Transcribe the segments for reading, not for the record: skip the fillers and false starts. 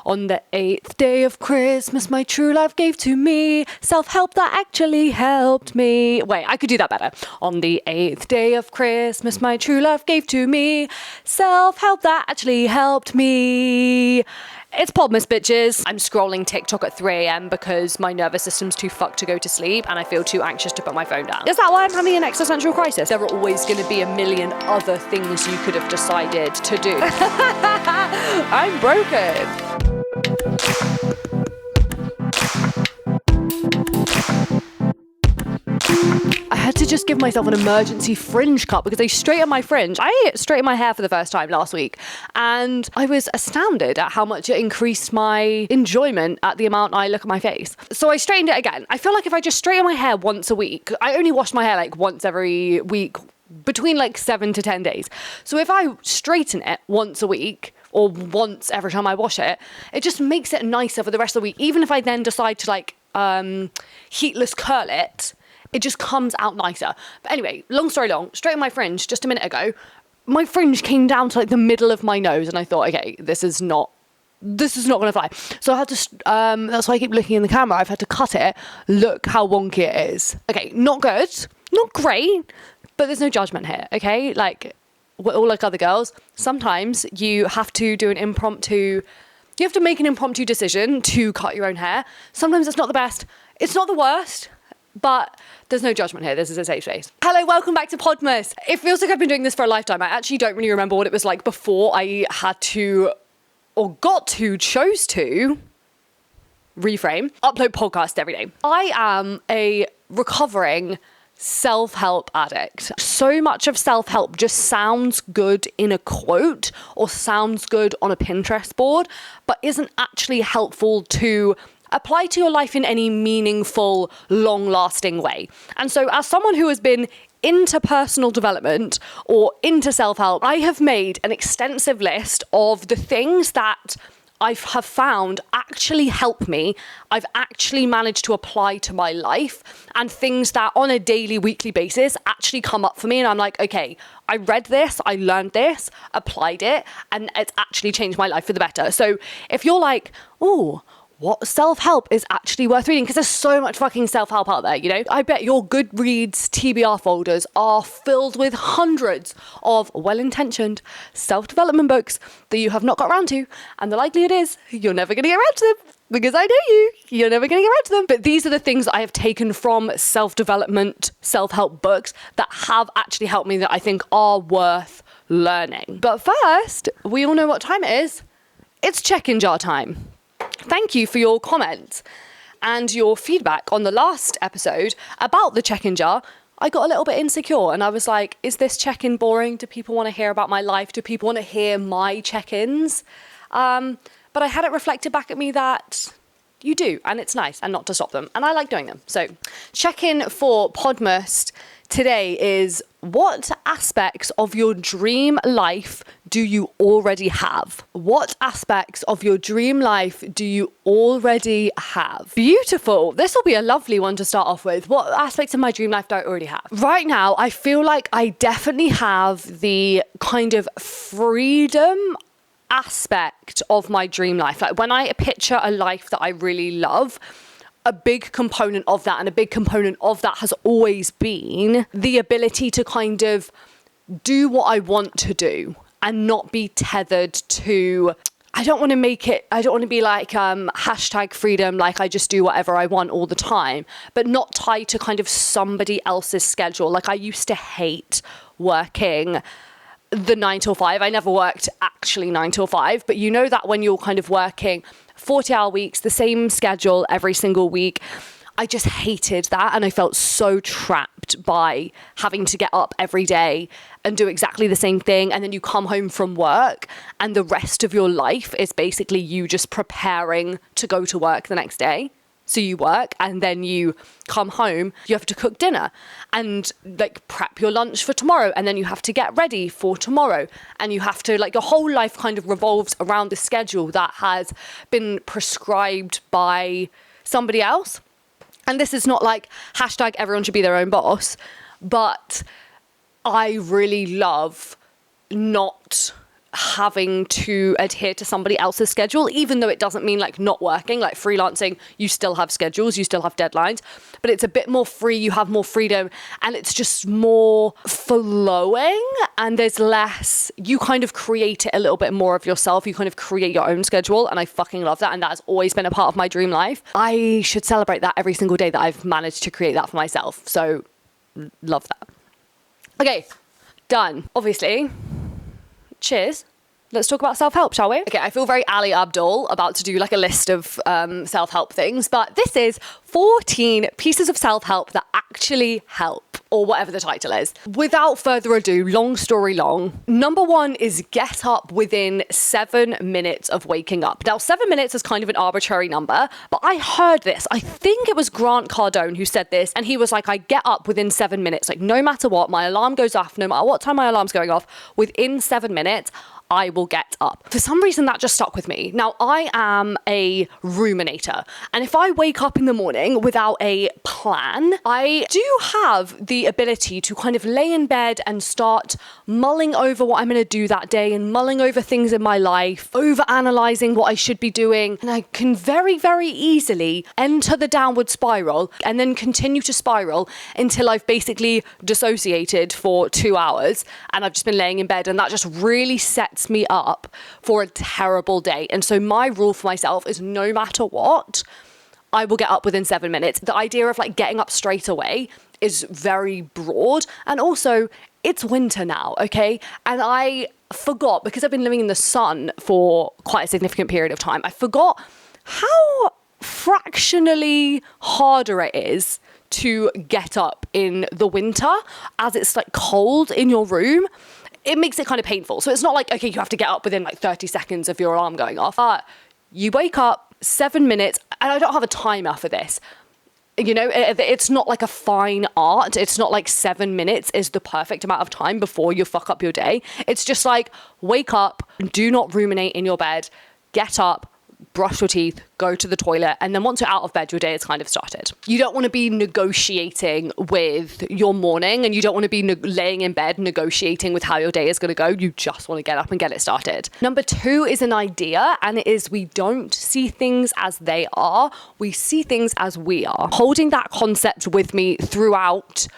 On the 8th day of Christmas, my true love gave to me self-help that actually helped me. Wait, I could do that better. On the 8th day of Christmas, my true love gave to me self-help that actually helped me. It's Podmas, bitches. I'm scrolling TikTok at 3 a.m. because my nervous system's too fucked to go to sleep and I feel too anxious to put my phone down. Is that why I'm having an existential crisis? There are always going to be a million other things you could have decided to do. I'm broken. I had to just give myself an emergency fringe cut because I straightened my fringe. I straightened my hair for the first time last week and I was astounded at how much it increased my enjoyment at the amount I look at my face. So I straightened it again. I feel like if I just straighten my hair once a week, I only wash my hair like once every week, between like 7 to 10 days. So if I straighten it once a week, or once every time I wash it, it just makes it nicer for the rest of the week. Even if I then decide to like heatless curl it, it just comes out nicer. But anyway, long story long, straightened my fringe just a minute ago. My fringe came down to like the middle of my nose and I thought, okay, this is not gonna fly. So I had to, that's why I keep looking in the camera. I've had to cut it. Look how wonky it is. Okay, not good, not great, but there's no judgment here, okay? Like, we're all like other girls. Sometimes you have to do you have to make an impromptu decision to cut your own hair. Sometimes it's not the best, it's not the worst, but there's no judgment here. This is a safe space. Hello, welcome back to Podmas. It feels like I've been doing this for a lifetime. I actually don't really remember what it was like before I chose to reframe, upload podcasts every day. I am a recovering self-help addict. So much of self-help just sounds good in a quote or sounds good on a Pinterest board, but isn't actually helpful to apply to your life in any meaningful, long-lasting way. And so as someone who has been into personal development or into self-help, I have made an extensive list of the things that I have found actually help me, I've actually managed to apply to my life, and things that on a daily, weekly basis actually come up for me and I'm like, okay, I read this, I learned this, applied it, and it's actually changed my life for the better. So if you're like, oh, what self-help is actually worth reading? Because there's so much fucking self-help out there, you know? I bet your Goodreads TBR folders are filled with hundreds of well-intentioned self-development books that you have not got around to. And the likelihood is you're never going to get around to them because I know you're never going to get around to them. But these are the things I have taken from self-development, self-help books that have actually helped me that I think are worth learning. But first, we all know what time it is. It's check-in jar time. Thank you for your comments and your feedback on the last episode about the check-in jar. I got a little bit insecure and I was like, is this check-in boring? Do people want to hear about my life? Do people want to hear my check-ins? But I had it reflected back at me that you do, and it's nice, and not to stop them. And I like doing them. So check-in for Podmas today is, what aspects of your dream life do you already have? What aspects of your dream life do you already have? Beautiful. This will be a lovely one to start off with. What aspects of my dream life do I already have? Right now, I feel like I definitely have the kind of freedom aspect of my dream life. Like when I picture a life that I really love, a big component of that, and a big component of that has always been the ability to kind of do what I want to do and not be tethered to, I don't want to be like hashtag freedom, like I just do whatever I want all the time, but not tied to kind of somebody else's schedule. Like I used to hate working the 9 till 5. I never worked actually 9 till 5, but you know that when you're kind of working 40-hour weeks, the same schedule every single week, I just hated that. And I felt so trapped by having to get up every day and do exactly the same thing. And then you come home from work and the rest of your life is basically you just preparing to go to work the next day. So you work and then you come home, you have to cook dinner and like prep your lunch for tomorrow. And then you have to get ready for tomorrow. And you have to, like, your whole life kind of revolves around the schedule that has been prescribed by somebody else. And this is not like hashtag everyone should be their own boss, but I really love not having to adhere to somebody else's schedule, even though it doesn't mean like not working. Like freelancing, you still have schedules, you still have deadlines, but it's a bit more free, you have more freedom, and it's just more flowing, and there's less, you kind of create it a little bit more of yourself, you kind of create your own schedule, and I fucking love that, and that has always been a part of my dream life. I should celebrate that every single day that I've managed to create that for myself, so love that. Okay, done. Obviously, cheers. Let's talk about self-help, shall we? Okay, I feel very Ali Abdul about to do like a list of self-help things, but this is 14 pieces of self-help that actually help, or whatever the title is. Without further ado, long story long, number one is get up within 7 minutes of waking up. Now, 7 minutes is kind of an arbitrary number, but I heard this. I think it was Grant Cardone who said this, and he was like, I get up within 7 minutes. Like, no matter what, my alarm goes off, no matter what time my alarm's going off, within 7 minutes, I will get up. For some reason, that just stuck with me. Now, I am a ruminator, and if I wake up in the morning without a plan, I do have the ability to kind of lay in bed and start mulling over what I'm going to do that day and mulling over things in my life, over-analyzing what I should be doing, and I can very, very easily enter the downward spiral and then continue to spiral until I've basically dissociated for 2 hours and I've just been laying in bed, and that just really sets me up for a terrible day. And so my rule for myself is no matter what, I will get up within 7 minutes. The idea of like getting up straight away is very broad, and also it's winter now, okay? And I forgot, because I've been living in the sun for quite a significant period of time, I forgot how fractionally harder it is to get up in the winter as it's like cold in your room. It makes it kind of painful. So it's not like, okay, you have to get up within like 30 seconds of your alarm going off. You wake up 7 minutes, and I don't have a timer for this. You know, it's not like a fine art. It's not like 7 minutes is the perfect amount of time before you fuck up your day. It's just like, wake up, do not ruminate in your bed, get up, brush your teeth, go to the toilet, and then once you're out of bed, your day is kind of started. You don't want to be negotiating with your morning, and you don't want to be laying in bed negotiating with how your day is going to go. You just want to get up and get it started. Number two is an idea, and it is we don't see things as they are, we see things as we are. Holding that concept with me throughout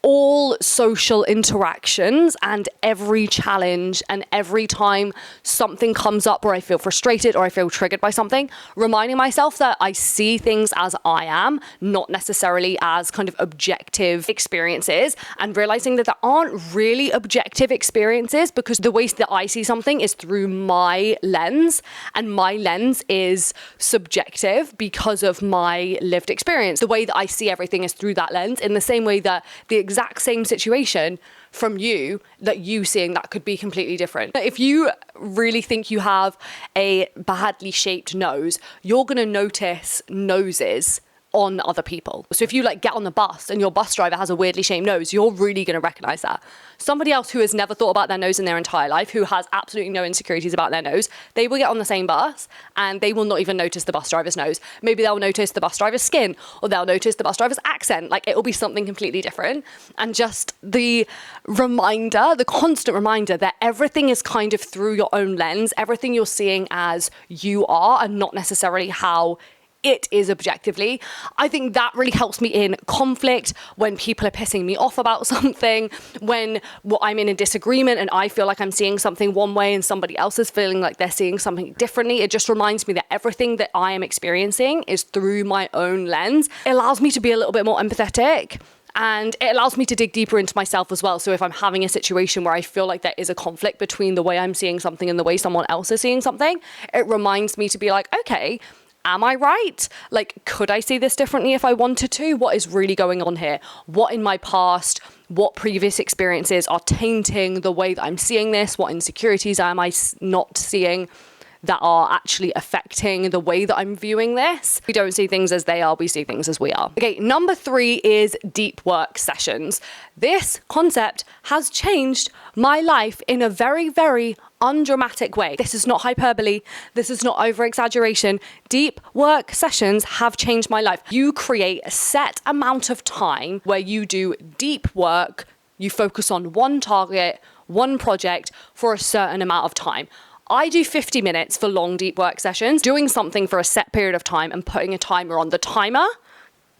all social interactions and every challenge, and every time something comes up where I feel frustrated or I feel triggered by something, reminding myself that I see things as I am, not necessarily as kind of objective experiences, and realizing that there aren't really objective experiences, because the way that I see something is through my lens, and my lens is subjective because of my lived experience. The way that I see everything is through that lens, in the same way that the exact same situation from you, that you seeing that could be completely different. If you really think you have a badly shaped nose, you're going to notice noses on other people. So if you like get on the bus and your bus driver has a weirdly shaped nose, you're really going to recognize that. Somebody else who has never thought about their nose in their entire life, who has absolutely no insecurities about their nose, they will get on the same bus and they will not even notice the bus driver's nose. Maybe they'll notice the bus driver's skin, or they'll notice the bus driver's accent. Like, it will be something completely different. And just the reminder, the constant reminder that everything is kind of through your own lens, everything you're seeing as you are and not necessarily how it is objectively. I think that really helps me in conflict, when people are pissing me off about something, when I'm in a disagreement and I feel like I'm seeing something one way and somebody else is feeling like they're seeing something differently. It just reminds me that everything that I am experiencing is through my own lens. It allows me to be a little bit more empathetic, and it allows me to dig deeper into myself as well. So if I'm having a situation where I feel like there is a conflict between the way I'm seeing something and the way someone else is seeing something, it reminds me to be like, okay, am I right? Like, could I see this differently if I wanted to? What is really going on here? What in my past, what previous experiences are tainting the way that I'm seeing this? What insecurities am I not seeing that are actually affecting the way that I'm viewing this? We don't see things as they are, we see things as we are. Okay, number 3 is deep work sessions. This concept has changed my life in a very, very undramatic way. This is not hyperbole. This is not over-exaggeration. Deep work sessions have changed my life. You create a set amount of time where you do deep work. You focus on one target, one project for a certain amount of time. I do 50 minutes for long, deep work sessions. Doing something for a set period of time and putting a timer on the timer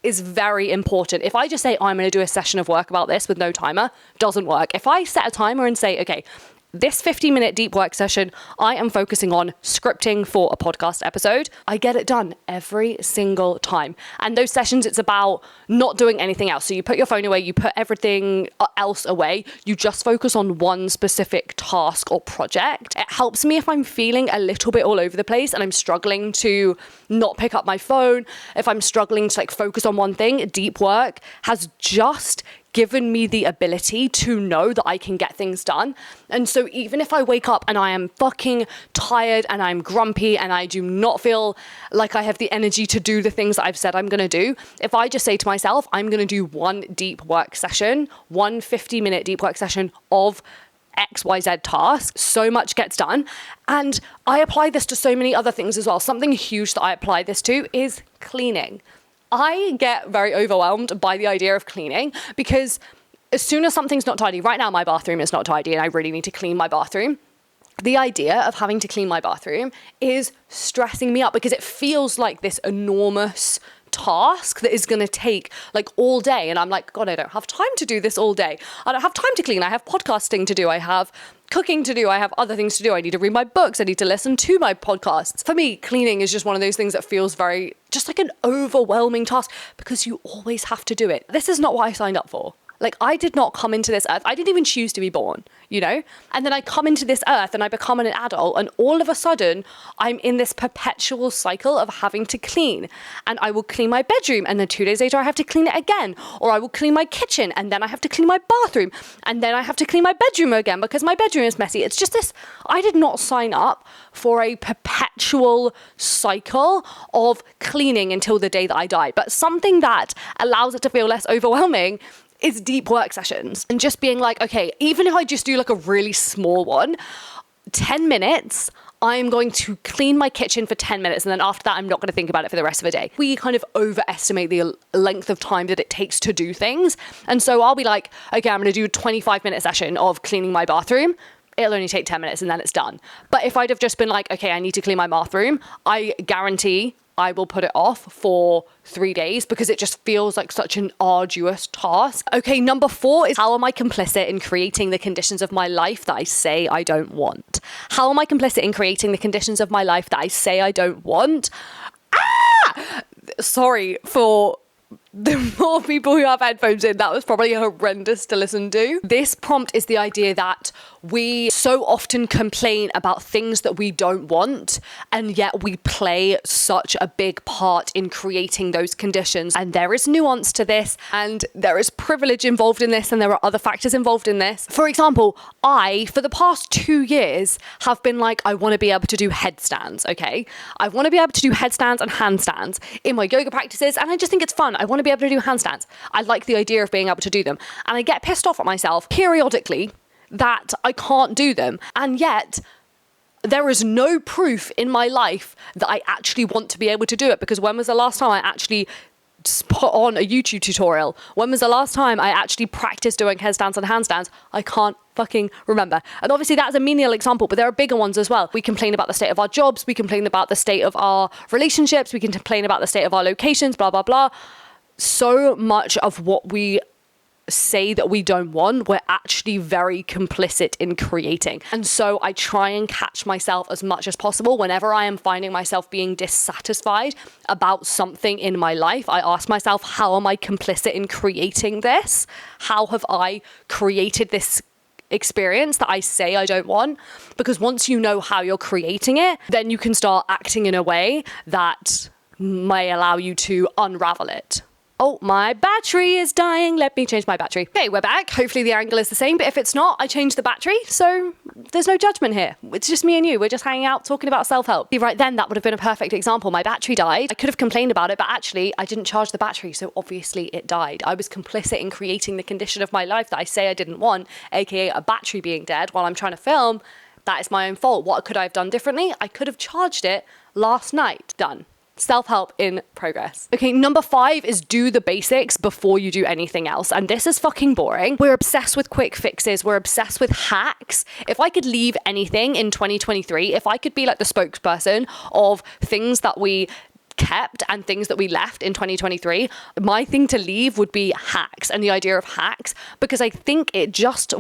is very important. If I just say, I'm going to do a session of work about this with no timer, doesn't work. If I set a timer and say, okay, this 50-minute deep work session, I am focusing on scripting for a podcast episode, I get it done every single time. And those sessions, it's about not doing anything else. So you put your phone away, you put everything else away, you just focus on one specific task or project. It helps me if I'm feeling a little bit all over the place and I'm struggling to not pick up my phone, if I'm struggling to focus on one thing. Deep work has just given me the ability to know that I can get things done. And so even if I wake up and I am fucking tired and I'm grumpy and I do not feel like I have the energy to do the things that I've said I'm gonna do, if I just say to myself, I'm gonna do one deep work session, one 50-minute deep work session of XYZ task, so much gets done. And I apply this to so many other things as well. Something huge that I apply this to is cleaning. I get very overwhelmed by the idea of cleaning because as soon as something's not tidy, right now my bathroom is not tidy and I really need to clean my bathroom. The idea of having to clean my bathroom is stressing me out because it feels like this enormous task that is going to take all day. And I'm like, God, I don't have time to do this all day. I don't have time to clean. I have podcasting to do. I have cooking to do. I have other things to do. I need to read my books. I need to listen to my podcasts. For me, cleaning is just one of those things that feels very just like an overwhelming task because you always have to do it. This is not what I signed up for. I did not come into this earth. I didn't even choose to be born, And then I come into this earth and I become an adult and all of a sudden I'm in this perpetual cycle of having to clean. And I will clean my bedroom and then 2 days later I have to clean it again. Or I will clean my kitchen and then I have to clean my bathroom. And then I have to clean my bedroom again because my bedroom is messy. It's just this, I did not sign up for a perpetual cycle of cleaning until the day that I die. But something that allows it to feel less overwhelming is deep work sessions and just being like, okay, even if I just do a really small one, 10 minutes, I'm going to clean my kitchen for 10 minutes. And then after that, I'm not going to think about it for the rest of the day. We kind of overestimate the length of time that it takes to do things. And so I'll be like, okay, I'm going to do a 25-minute session of cleaning my bathroom. It'll only take 10 minutes and then it's done. But if I'd have just been like, okay, I need to clean my bathroom, I guarantee I will put it off for 3 days because it just feels like such an arduous task. Okay, number 4 is, how am I complicit in creating the conditions of my life that I say I don't want? How am I complicit in creating the conditions of my life that I say I don't want? Sorry for the more people who have headphones in, that was probably horrendous to listen to. This prompt is the idea that we so often complain about things that we don't want, and yet we play such a big part in creating those conditions. And there is nuance to this, and there is privilege involved in this, and there are other factors involved in this. For example, I, for the past 2 years, have been like, I want to be able to do headstands, okay? I want to be able to do headstands and handstands in my yoga practices, and I just think it's fun. I want to be able to do handstands. I like the idea of being able to do them. And I get pissed off at myself periodically that I can't do them. And yet there is no proof in my life that I actually want to be able to do it, because when was the last time I actually put on a YouTube tutorial? When was the last time I actually practiced doing headstands and handstands? I can't fucking remember. And obviously that's a menial example, but there are bigger ones as well. We complain about the state of our jobs, we complain about the state of our relationships, we can complain about the state of our locations, blah, blah, blah. So much of what we say that we don't want, we're actually very complicit in creating. And so I try and catch myself as much as possible whenever I am finding myself being dissatisfied about something in my life. I ask myself, how am I complicit in creating this? How have I created this experience that I say I don't want? Because once you know how you're creating it, then you can start acting in a way that may allow you to unravel it. Oh, my battery is dying. Let me change my battery. Okay, we're back. Hopefully the angle is the same, but if it's not, I changed the battery, so there's no judgment here. It's just me and you. We're just hanging out talking about self-help. Right then, that would have been a perfect example. My battery died. I could have complained about it, but actually I didn't charge the battery, so obviously it died. I was complicit in creating the condition of my life that I say I didn't want, aka a battery being dead while I'm trying to film. That is my own fault. What could I have done differently? I could have charged it last night. Done. Self-help in progress. Okay, number 5 is do the basics before you do anything else. And this is fucking boring. We're obsessed with quick fixes. We're obsessed with hacks. If I could leave anything in 2023, if I could be like the spokesperson of things that we kept and things that we left in 2023, my thing to leave would be hacks and the idea of hacks, because I think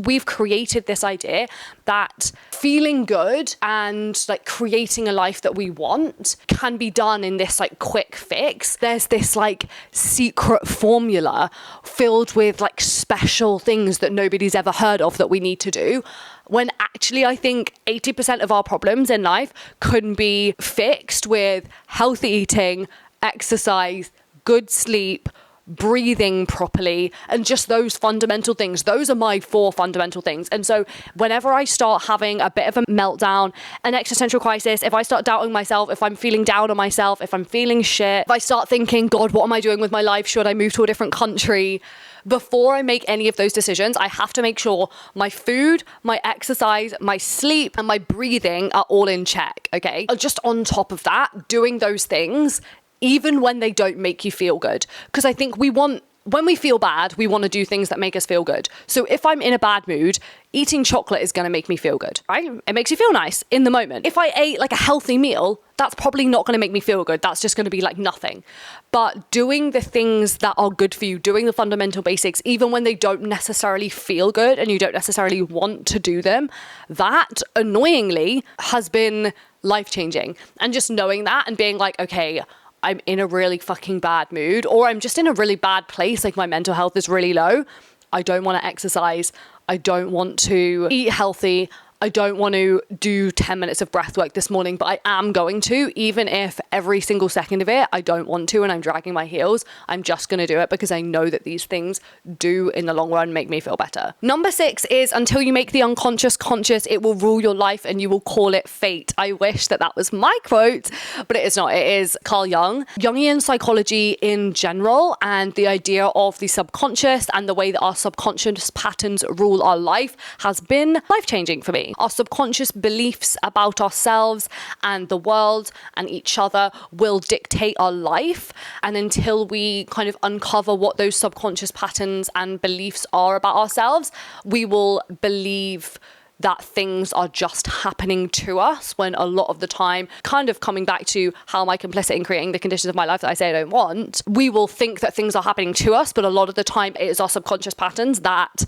we've created this idea that feeling good and like creating a life that we want can be done in this like quick fix. There's this like secret formula filled with like special things that nobody's ever heard of that we need to do, when actually I think 80% of our problems in life couldn't be fixed with healthy eating, exercise, good sleep, breathing properly, and just those fundamental things. Those are my 4 fundamental things. And so whenever I start having a bit of a meltdown, an existential crisis, if I start doubting myself, if I'm feeling down on myself, if I'm feeling shit, if I start thinking, God, what am I doing with my life? Should I move to a different country? Before I make any of those decisions, I have to make sure my food, my exercise, my sleep, and my breathing are all in check, okay? Just on top of that, doing those things, even when they don't make you feel good. Because I think when we feel bad, we want to do things that make us feel good. So if I'm in a bad mood, eating chocolate is going to make me feel good, right? It makes you feel nice in the moment. If I ate like a healthy meal, that's probably not going to make me feel good. That's just going to be like nothing. But doing the things that are good for you, doing the fundamental basics, even when they don't necessarily feel good and you don't necessarily want to do them, that annoyingly has been life-changing. And just knowing that and being like, okay, I'm in a really fucking bad mood, or I'm just in a really bad place, like my mental health is really low. I don't want to exercise. I don't want to eat healthy. I don't want to do 10 minutes of breath work this morning, but I am going to, even if every single second of it I don't want to and I'm dragging my heels. I'm just going to do it because I know that these things do in the long run make me feel better. Number 6 is until you make the unconscious conscious, it will rule your life and you will call it fate. I wish that was my quote, but it is not. It is Carl Jung. Jungian psychology in general and the idea of the subconscious and the way that our subconscious patterns rule our life has been life-changing for me. Our subconscious beliefs about ourselves and the world and each other will dictate our life. And until we kind of uncover what those subconscious patterns and beliefs are about ourselves, we will believe that things are just happening to us, when a lot of the time, kind of coming back to how am I complicit in creating the conditions of my life that I say I don't want, we will think that things are happening to us, but a lot of the time it is our subconscious patterns that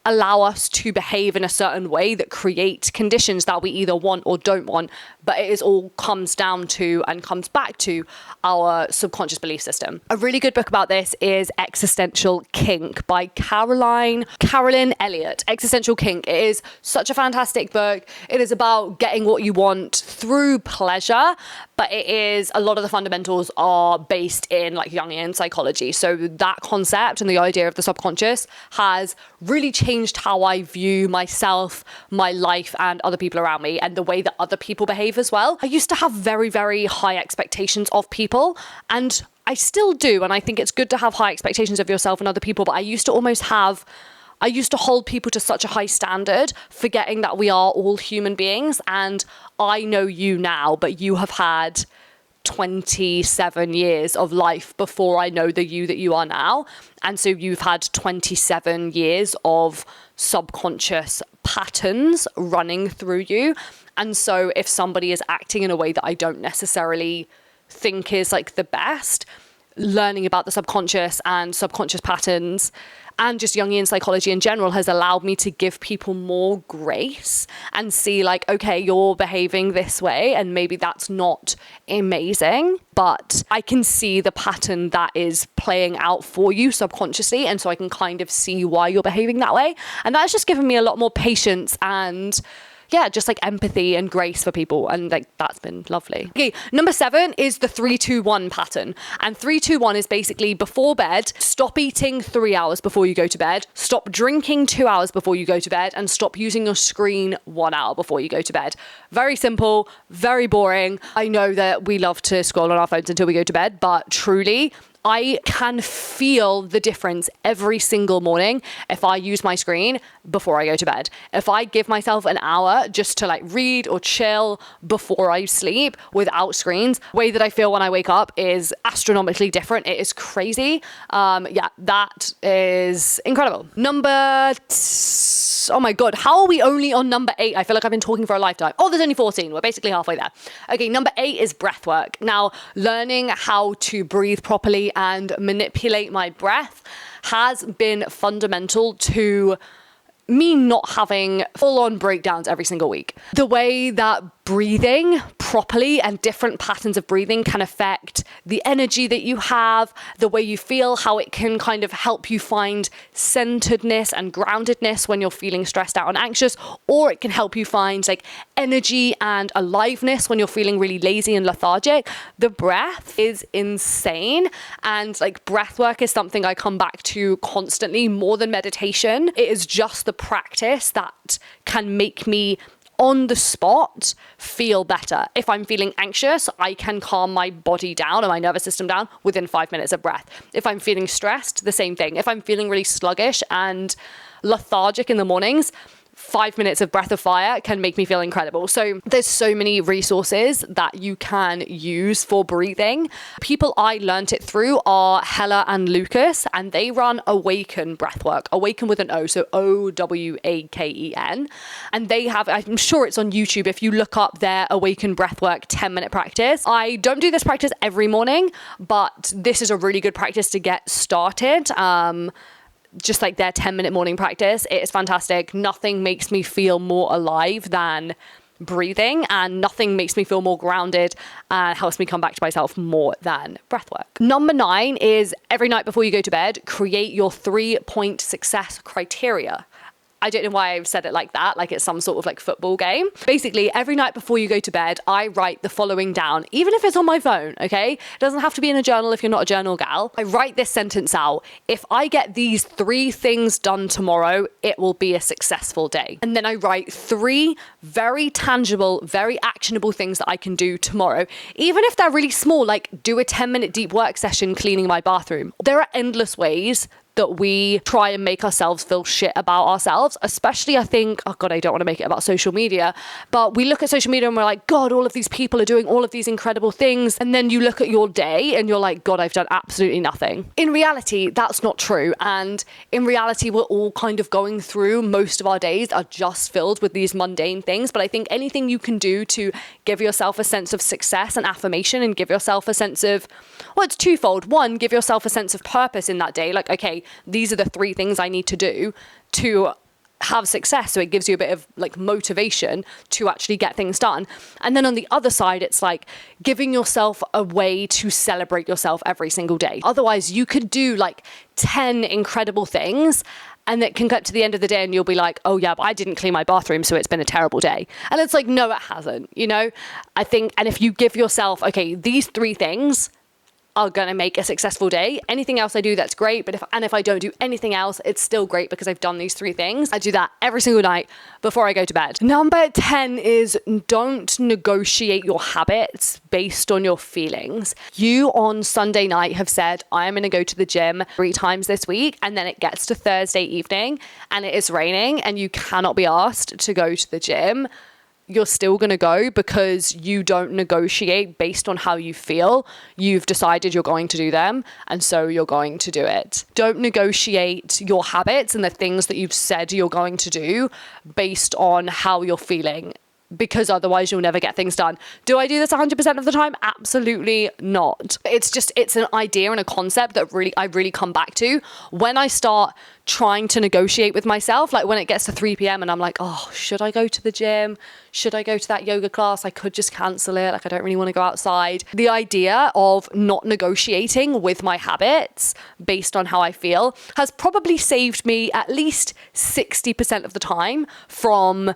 allow us to behave in a certain way that create conditions that we either want or don't want. But it is all comes down to and comes back to our subconscious belief system. A really good book about this is Existential Kink by Carolyn Elliott. Existential Kink. It is such a fantastic book. It is about getting what you want through pleasure, but it is, a lot of the fundamentals are based in like Jungian psychology. So that concept and the idea of the subconscious has really changed how I view myself, my life, and other people around me, and the way that other people behave as well. I used to have very, very high expectations of people, and I still do. And I think it's good to have high expectations of yourself and other people, but I used to hold people to such a high standard, forgetting that we are all human beings. And I know you now, but you have had 27 years of life before I know the you that you are now. And so you've had 27 years of subconscious patterns running through you. And so if somebody is acting in a way that I don't necessarily think is like the best, learning about the subconscious and subconscious patterns and just Jungian psychology in general has allowed me to give people more grace and see like, okay, you're behaving this way and maybe that's not amazing, but I can see the pattern that is playing out for you subconsciously. And so I can kind of see why you're behaving that way. And that's just given me a lot more patience and just like empathy and grace for people. And like, that's been lovely. Okay, number 7 is the 3-2-1 pattern. And 3-2-1 is basically before bed, stop eating 3 hours before you go to bed, stop drinking 2 hours before you go to bed, and stop using your screen 1 hour before you go to bed. Very simple, very boring. I know that we love to scroll on our phones until we go to bed, but truly, I can feel the difference every single morning if I use my screen before I go to bed. If I give myself an hour just to like read or chill before I sleep without screens, the way that I feel when I wake up is astronomically different. It is crazy. Yeah, that is incredible. Oh my God, how are we only on number 8? I feel like I've been talking for a lifetime. Oh, there's only 14. We're basically halfway there. Okay, number 8 is breath work. Now, learning how to breathe properly and manipulate my breath has been fundamental to me not having full-on breakdowns every single week. The way that breathing properly and different patterns of breathing can affect the energy that you have, the way you feel, how it can kind of help you find centeredness and groundedness when you're feeling stressed out and anxious, or it can help you find like energy and aliveness when you're feeling really lazy and lethargic. The breath is insane, and like breath work is something I come back to constantly more than meditation. It is just the practice that can make me on the spot feel better. If I'm feeling anxious, I can calm my body down and my nervous system down within 5 minutes of breath. If I'm feeling stressed, the same thing. If I'm feeling really sluggish and lethargic in the mornings, 5 minutes of breath of fire can make me feel incredible. So there's so many resources that you can use for breathing. People I learned it through are Hella and Lucas, and they run Awaken Breathwork. Awaken with an O, so Owaken. And they have, I'm sure it's on YouTube, if you look up their Awaken Breathwork 10-minute practice. I don't do this practice every morning, but this is a really good practice to get started. Just like their 10-minute morning practice. It is fantastic. Nothing makes me feel more alive than breathing, and nothing makes me feel more grounded and helps me come back to myself more than breath work. Number 9 is every night before you go to bed, create your 3-point success criteria. I don't know why I've said it like that, like it's some sort of like football game. Basically, every night before you go to bed, I write the following down, even if it's on my phone, okay? It doesn't have to be in a journal if you're not a journal gal. I write this sentence out. If I get these 3 things done tomorrow, it will be a successful day. And then I write 3 very tangible, very actionable things that I can do tomorrow. Even if they're really small, like do a 10-minute deep work session cleaning my bathroom. There are endless ways that we try and make ourselves feel shit about ourselves, especially I think, oh God, I don't want to make it about social media, but we look at social media and we're like, God, all of these people are doing all of these incredible things. And then you look at your day and you're like, God, I've done absolutely nothing. In reality, that's not true. And in reality, we're all kind of going through, most of our days are just filled with these mundane things. But I think anything you can do to give yourself a sense of success and affirmation and give yourself a sense of, well, it's twofold. One, give yourself a sense of purpose in that day. Like, okay, these are the 3 things I need to do to have success. So it gives you a bit of like motivation to actually get things done. And then on the other side, it's like giving yourself a way to celebrate yourself every single day. Otherwise, you could do like 10 incredible things, and it can get to the end of the day and you'll be like, oh yeah, but I didn't clean my bathroom, so it's been a terrible day. And it's like, no, it hasn't, you know? I think, and if you give yourself, okay, these 3 things are going to make a successful day. Anything else I do, that's great. But if I don't do anything else, it's still great because I've done these 3 things. I do that every single night before I go to bed. Number 10 is don't negotiate your habits based on your feelings. You on Sunday night have said, I'm going to go to the gym 3 times this week. And then it gets to Thursday evening and it is raining and you cannot be asked to go to the gym. You're still going to go because you don't negotiate based on how you feel. You've decided you're going to do them, and so you're going to do it. Don't negotiate your habits and the things that you've said you're going to do based on how you're feeling, because otherwise you'll never get things done. Do I do this 100% of the time? Absolutely not. It's an idea and a concept that I really come back to when I start trying to negotiate with myself. Like when it gets to 3 p.m. and I'm like, oh, should I go to the gym? Should I go to that yoga class? I could just cancel it. Like I don't really want to go outside. The idea of not negotiating with my habits based on how I feel has probably saved me at least 60% of the time from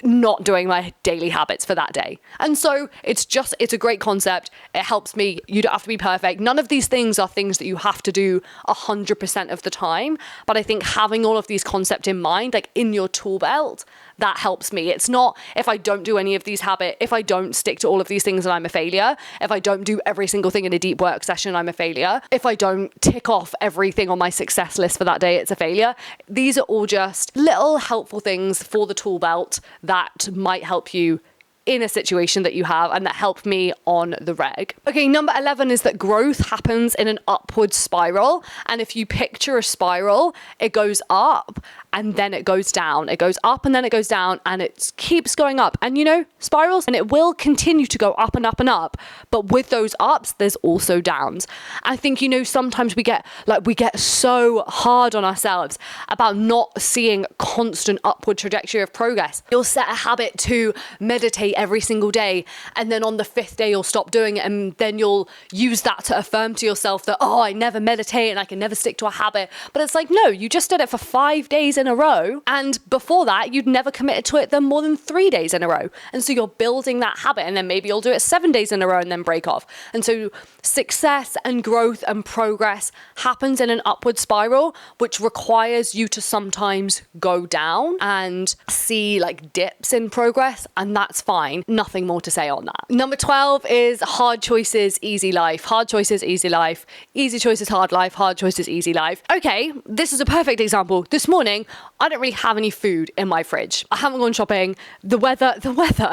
not doing my daily habits for that day. And so it's a great concept. It helps me. You don't have to be perfect. None of these things are things that you have to do 100% of the time. But I think having all of these concepts in mind, like in your tool belt, that helps me. It's not if I don't do any of these habits, if I don't stick to all of these things, then I'm a failure. If I don't do every single thing in a deep work session, I'm a failure. If I don't tick off everything on my success list for that day, it's a failure. These are all just little helpful things for the tool belt that might help you in a situation that you have, and that helped me on the reg. Okay, number 11 is that growth happens in an upward spiral. And if you picture a spiral, it goes up and then it goes down. It goes up and then it goes down, and it keeps going up. And spirals, and it will continue to go up and up and up. But with those ups, there's also downs. I think, sometimes we get so hard on ourselves about not seeing constant upward trajectory of progress. You'll set a habit to meditate every single day, and then on the 5th day you'll stop doing it, and then you'll use that to affirm to yourself that, oh, I never meditate and I can never stick to a habit. But it's like, no, you just did it for 5 days in a row, and before that you'd never committed to it then more than 3 days in a row. And so you're building that habit, and then maybe you'll do it 7 days in a row and then break off. And so success and growth and progress happens in an upward spiral, which requires you to sometimes go down and see dips in progress, and that's fine. Nothing more to say on that. Number 12 is hard choices, easy life. Hard choices, easy life. Easy choices, hard life. Hard choices, easy life. Okay, this is a perfect example. This morning, I don't really have any food in my fridge. I haven't gone shopping. The weather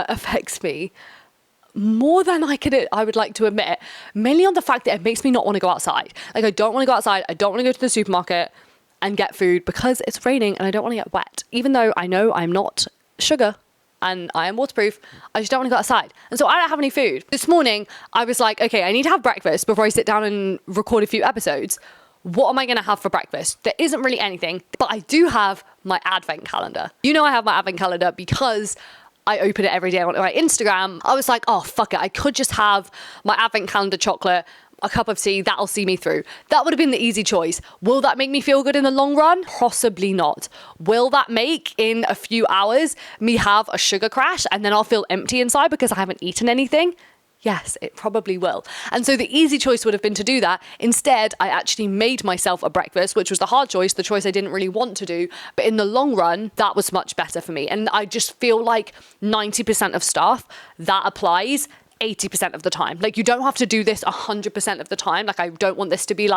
affects me more than I would like to admit, mainly on the fact that it makes me not want to go outside. I don't want to go outside. I don't want to go to the supermarket and get food because it's raining and I don't want to get wet. Even though I know I'm not sugar and I am waterproof, I just don't want to go outside. And so I don't have any food. This morning, I was like, okay, I need to have breakfast before I sit down and record a few episodes. What am I going to have for breakfast? There isn't really anything, but I do have my advent calendar. I have my advent calendar because I open it every day on my Instagram. I was like, oh, fuck it. I could just have my advent calendar chocolate, a cup of tea, that'll see me through. That would have been the easy choice. Will that make me feel good in the long run? Possibly not. Will that make in a few hours me have a sugar crash and then I'll feel empty inside because I haven't eaten anything? Yes, it probably will. And so the easy choice would have been to do that. Instead, I actually made myself a breakfast, which was the hard choice, the choice I didn't really want to do. But in the long run, that was much better for me. And I just feel like 90% of stuff that applies 80% of the time. You don't have to do this 100% of the time. I don't want this to be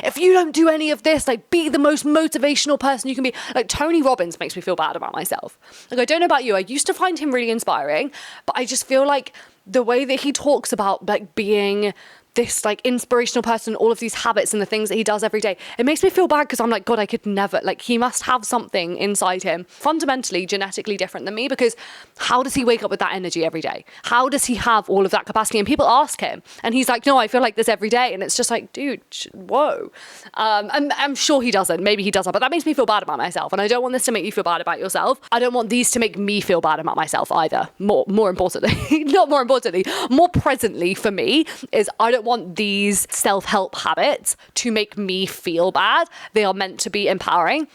if you don't do any of this, be the most motivational person you can be. Tony Robbins makes me feel bad about myself. I don't know about you. I used to find him really inspiring, but I just feel like the way that he talks about being this inspirational person, all of these habits and the things that he does every day, it makes me feel bad because I'm like, God, I could never, he must have something inside him fundamentally genetically different than me, because how does he wake up with that energy every day? How does he have all of that capacity? And people ask him and he's like, no, I feel like this every day. And it's just dude, whoa. I'm sure he doesn't, maybe he doesn't, but that makes me feel bad about myself. And I don't want this to make you feel bad about yourself. I don't want these to make me feel bad about myself either. More importantly, not more importantly, more presently for me is I don't want these self-help habits to make me feel bad. They are meant to be empowering.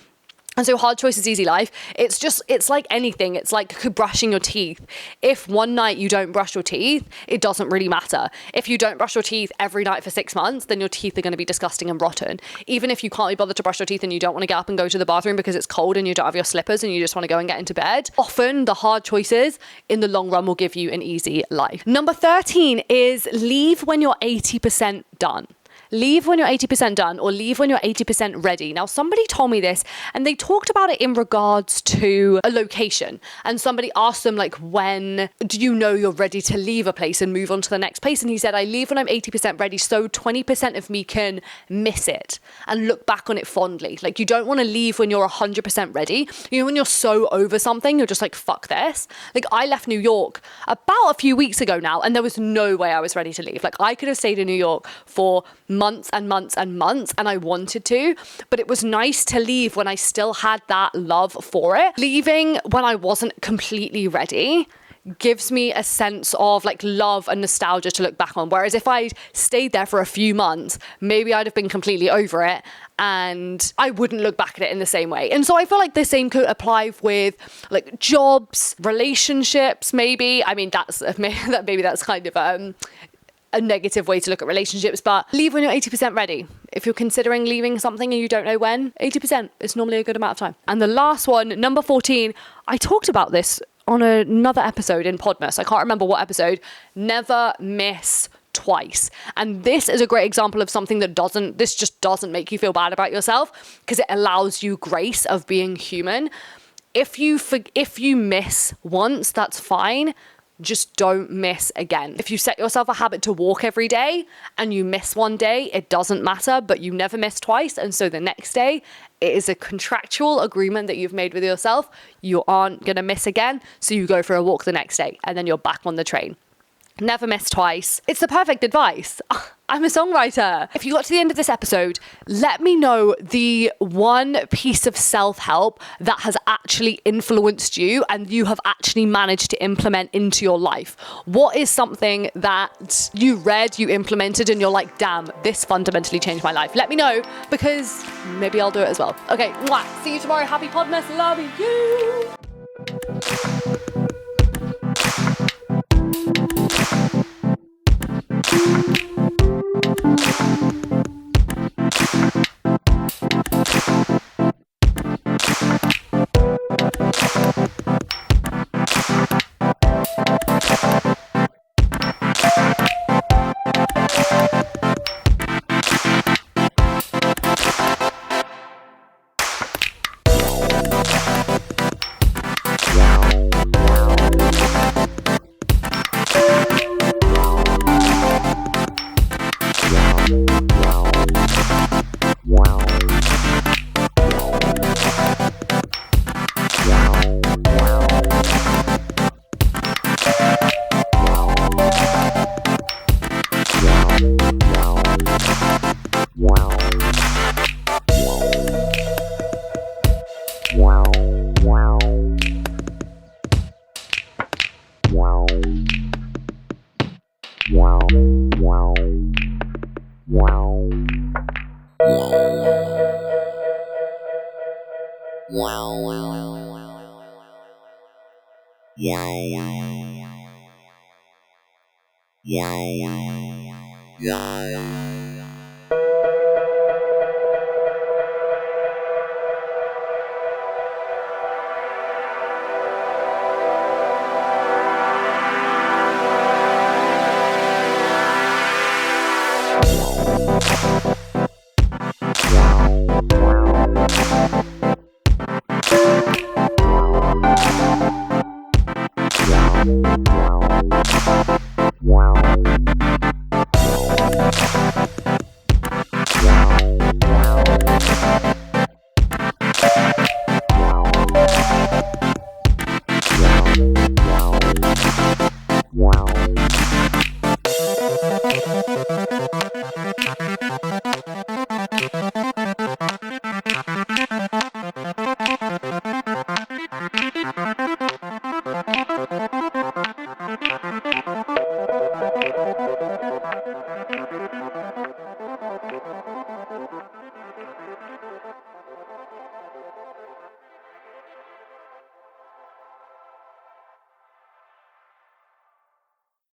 And so hard choices, easy life. It's like anything. It's like brushing your teeth. If one night you don't brush your teeth, it doesn't really matter. If you don't brush your teeth every night for 6 months, then your teeth are going to be disgusting and rotten. Even if you can't be bothered to brush your teeth and you don't want to get up and go to the bathroom because it's cold and you don't have your slippers and you just want to go and get into bed, often the hard choices in the long run will give you an easy life. Number 13 is leave when you're 80% done. Leave when you're 80% done, or leave when you're 80% ready. Now, somebody told me this and they talked about it in regards to a location. And somebody asked them, when do you know you're ready to leave a place and move on to the next place? And he said, I leave when I'm 80% ready, so 20% of me can miss it and look back on it fondly. You don't want to leave when you're 100% ready. When you're so over something, you're just like, fuck this. I left New York about a few weeks ago now, and there was no way I was ready to leave. I could have stayed in New York for months and months and months, and I wanted to, but it was nice to leave when I still had that love for it. Leaving when I wasn't completely ready gives me a sense of love and nostalgia to look back on. Whereas if I'd stayed there for a few months, maybe I'd have been completely over it and I wouldn't look back at it in the same way. And so I feel like the same could apply with jobs, relationships, maybe. I mean, that's kind of a negative way to look at relationships, but leave when you're 80% ready. If you're considering leaving something and you don't know when, 80% is normally a good amount of time. And the last one, number 14, I talked about this on another episode in Podmas. I can't remember what episode. Never miss twice. And this is a great example of something that just doesn't make you feel bad about yourself, because it allows you grace of being human. If you miss once, that's fine. Just don't miss again. If you set yourself a habit to walk every day and you miss one day, it doesn't matter, but you never miss twice. And so the next day, it is a contractual agreement that you've made with yourself. You aren't going to miss again. So you go for a walk the next day and then you're back on the train. Never miss twice. It's the perfect advice. I'm a songwriter. If you got to the end of this episode, let me know the one piece of self-help that has actually influenced you and you have actually managed to implement into your life. What is something that you read, you implemented, and you're like, damn, this fundamentally changed my life? Let me know, because maybe I'll do it as well. Okay, mwah. See you tomorrow. Happy Podmas. Love you.